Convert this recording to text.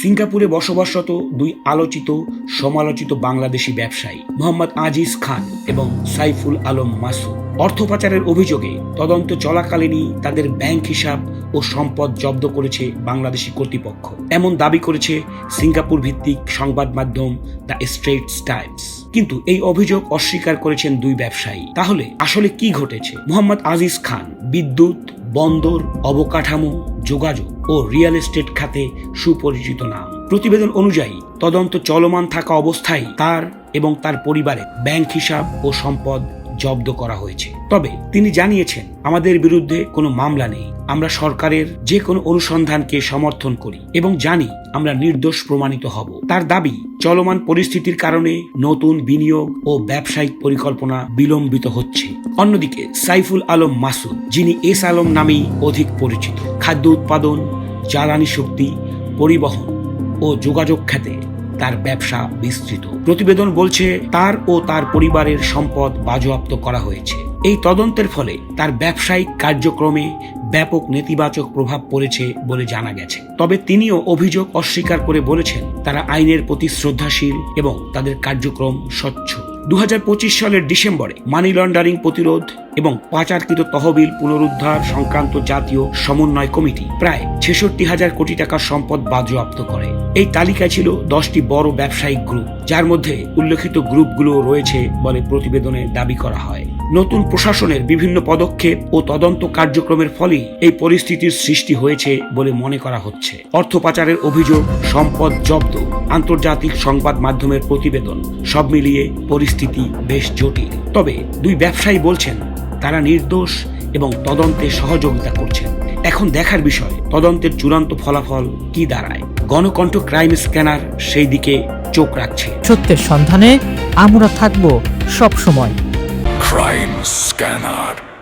সিঙ্গাপুরে বসবাসরত দুই আলোচিত সমালোচিত বাংলাদেশি ব্যবসায়ী মোহাম্মদ আজিজ খান এবং সাইফুল আলম মাসুদ অর্থ পাচারের অভিযোগে তদন্ত চলাকালীনই তাদের ব্যাংক হিসাব ও সম্পদ জব্দ করেছে বাংলাদেশি কর্তৃপক্ষ, এমন দাবি করেছে সিঙ্গাপুর ভিত্তিক সংবাদ মাধ্যম দ্য স্ট্রেটস টাইমস। কিন্তু এই অভিযোগ অস্বীকার করেছেন দুই ব্যবসায়ী। তাহলে আসলে কি ঘটেছে? মোহাম্মদ আজিজ খান বিদ্যুৎ, বন্দর, অবকাঠামো, যোগাযোগ ও রিয়েল এস্টেট খাতে সুপরিচিত নাম। প্রতিবেদন অনুযায়ী তদন্ত চলমান থাকা অবস্থায় তার এবং তার পরিবারের ব্যাংক হিসাব ও সম্পদ জব্দ করা হয়েছে। তবে তিনি জানিয়েছেন, আমাদের বিরুদ্ধে কোনো মামলা নেই, আমরা সরকারের যে কোনো অনুসন্ধানকে সমর্থন করি এবং জানি আমরা নির্দোষ প্রমাণিত হব। তার দাবি, চলমান পরিস্থিতির কারণে নতুন বিনিয়োগ ও ব্যবসায়িক পরিকল্পনা বিলম্বিত হচ্ছে। অন্যদিকে সাইফুল আলম মাসুদ, যিনি এস আলম নামেই অধিক পরিচিত, খাদ্য উৎপাদন, জ্বালানি শক্তি, পরিবহন ও যোগাযোগ খাতে তার ব্যবসা বিস্তৃত। প্রতিবেদন বলছে তার ও তার পরিবারের সম্পদ বাজেয়াপ্ত করা হয়েছে। এই তদন্তের ফলে তার ব্যবসায়িক কার্যক্রমে ব্যাপক নেতিবাচক প্রভাব পড়েছে বলে জানা গেছে। তবে তিনিও অভিযোগ অস্বীকার করে বলেছেন, তারা আইনের প্রতি শ্রদ্ধাশীল এবং তাদের কার্যক্রম স্বচ্ছ। 2025 সালের ডিসেম্বরে মানি লন্ডারিং প্রতিরোধ এবং পাচারকৃত তহবিল পুনরুদ্ধার সংক্রান্ত জাতীয় সমন্বয় কমিটি প্রায় 66,000 কোটি টাকার সম্পদ বাজেয়াপ্ত করে। এই তালিকায় ছিল 10টি বড় ব্যবসায়িক গ্রুপ, যার মধ্যে উল্লেখিত গ্রুপগুলো রয়েছে বলে প্রতিবেদনে দাবি করা হয়। নতুন প্রশাসনের বিভিন্ন পদক্ষেপ ও তদন্ত কার্যক্রমের ফলেই এই পরিস্থিতির সৃষ্টি হয়েছে বলে মনে করা হচ্ছে। অর্থ পাচারের অভিযোগ, সম্পদ জব্দ, আন্তর্জাতিক সংবাদ মাধ্যমের প্রতিবেদন, সব মিলিয়ে পরিস্থিতি বেশ জটিল। তবে দুই ব্যবসায়ী বলছেন তারা নির্দোষ এবং তদন্তে সহযোগিতা করছেন। এখন দেখার বিষয় তদন্তের চূড়ান্ত ফলাফল কি দাঁড়ায়। গণকণ্ঠ ক্রাইম স্ক্যানার সেই দিকে চোখ রাখছে। সত্যের সন্ধানে আমরা থাকব সব সময়। Crime scanner.